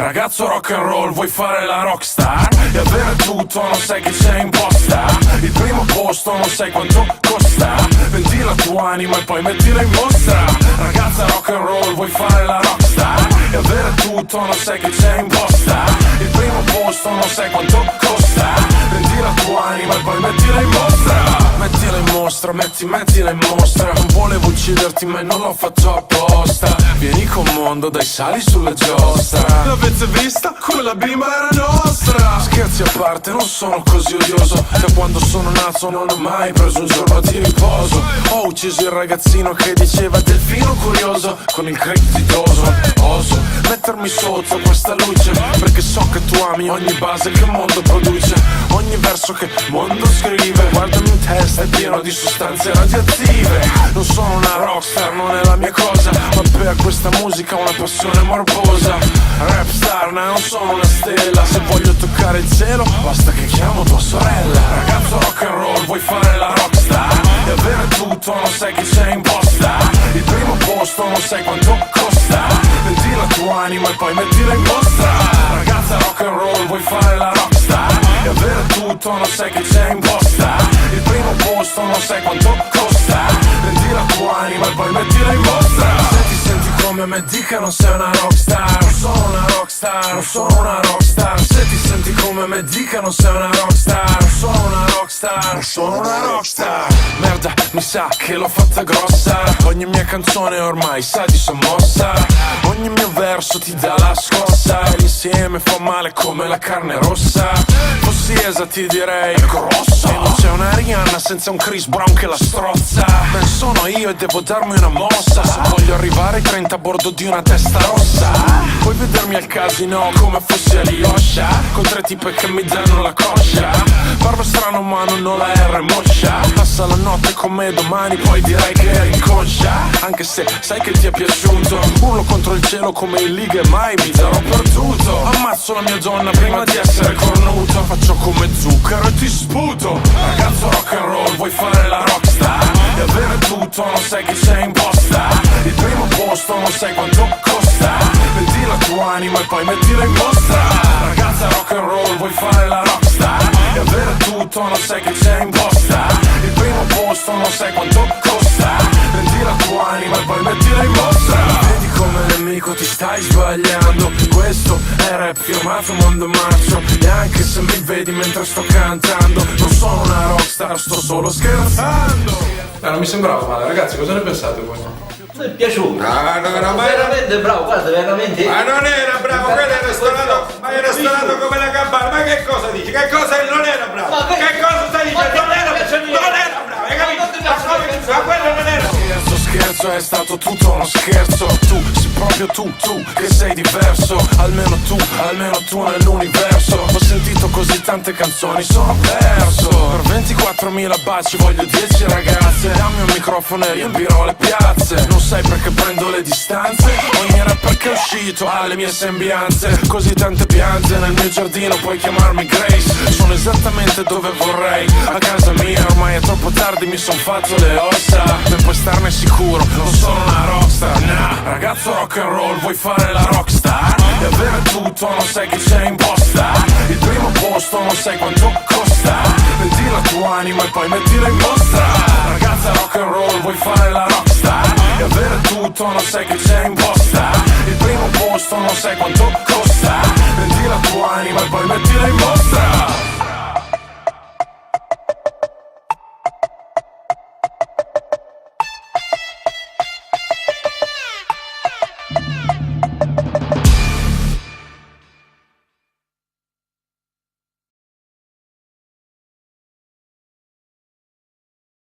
Ragazzo rock and roll, vuoi fare la rockstar? E avere tutto, non sai che c'è in posta. Il primo posto, non sai quanto costa. Vendi la tua anima e poi mettila in mostra. Ragazza rock and roll, vuoi fare la rockstar? E avere tutto, non sai che c'è in posta. Il primo posto, non sai quanto costa. Vendi la tua anima e poi mettila in mostra. Mettila in mostra, mettila in mostra. Non volevo ucciderti ma non l'ho fatto apposta. Vieni con mondo, dai sali sulla giostra. L'avete vista? Quella bimba era nostra. Scherzi a parte, non sono così odioso. Da quando sono nato non ho mai preso un giorno di riposo. Ho ucciso il ragazzino che diceva delfino curioso. Con il creditoso oso mettermi sotto questa luce, perché so che tu ami ogni base che il mondo produce. Ogni verso che il mondo scrive. Guardami in testa, è pieno di sostanze radioattive. Non sono una rockstar, non è la mia cosa, ma per questa musica ho una passione morbosa. Rap star, no, non sono una stella. Se voglio toccare il cielo, basta che chiamo tua sorella. Ragazzo rock and roll, vuoi fare la rockstar? E avere tutto, non sai che c'è in posta. Il primo posto, non sai quanto costa. Vendi la tua anima e poi mettila in mostra. Ragazza rock and roll, vuoi fare la rockstar? E avere tutto, non sai che c'è in posta. Il primo posto, non sai quanto costa. Vendi la tua anima e poi mettila in mostra. Se ti senti come me dica non sei una rockstar. Non sono una rockstar, non sono una rockstar. Se ti senti come me dica non sei una rockstar. Non sono una rockstar, non sono una rockstar. Merda, mi sa che l'ho fatta grossa. Ogni mia canzone ormai sa di sommossa. Ogni mio verso ti dà la scossa. E l'insieme fa male come la carne rossa. Fossi esa ti direi grossa. E non c'è una Rihanna senza un Chris Brown che la strozza. Ben sono io e devo darmi una mossa. Se voglio arrivare ai 30 a bordo di una testa rossa. Puoi vedermi al casino come fossi Alyosha, con tre tipe che mi danno la coscia. Parlo strano ma non ho la R moscia. Passa la notte con me domani poi direi che eri inconscia. Anche se sai che ti è piaciuto. Urlo contro il cielo come in liga e mai mi darò perduto. Ammazzo la mia donna prima di essere cornuto. Faccio come zucchero e ti sputo. Ragazzo rock and roll, vuoi fare la rockstar? E avere tutto, non sai che c'è in posta. Il primo posto, non sai quanto costa. Vendi la tua anima e poi mettila in mostra. Ragazza rock and roll, vuoi fare la rockstar? E avere tutto, non sai che c'è in posta. Il primo posto, non sai quanto costa. Vendi la tua anima e poi mettila in mostra. Vedi come nemico ti stai sbagliando. Questo è rap firmato Mondo Marcio. E anche se mi vedi mentre sto cantando, non sono una rockstar, sto solo scherzando. Non mi sembrava male, ragazzi, cosa ne pensate voi? Mi è piaciuto. Ah, no, veramente bravo, guarda, veramente. Ma non era bravo, quello era stonato, ma era stonato come la campana. Ma che cosa dici? Che cosa non era bravo? Ma che cosa stai dicendo? Non era bravo, hai capito? Ma quello non era. Scherzo, è stato tutto uno scherzo. Tu, sei proprio tu che sei diverso. Almeno tu nell'universo. Ho sentito così tante canzoni, sono perso. Per 24.000 baci voglio 10 ragazze. Dammi un microfono e riempirò le piazze. Non sai perché prendo le distanze. Ogni rapper che è uscito ha le mie sembianze. Così tante piante nel mio giardino, puoi chiamarmi Grace. Sono esattamente dove vorrei, a casa mia. Ormai è troppo tardi, mi son fatto le ossa. Per poi starne sicuro, non sono una rockstar, nah. Ragazzo rock and roll, vuoi fare la rockstar? E avere tutto, non sai che c'è in posta. Il primo posto, non sai quanto costa. Vendi la tua anima e poi mettila in mostra. Ragazza rock and roll, vuoi fare la rockstar? E avere tutto, non sai che c'è in posta. Il primo posto, non sai quanto costa. Vendi la tua anima e poi mettila in mostra.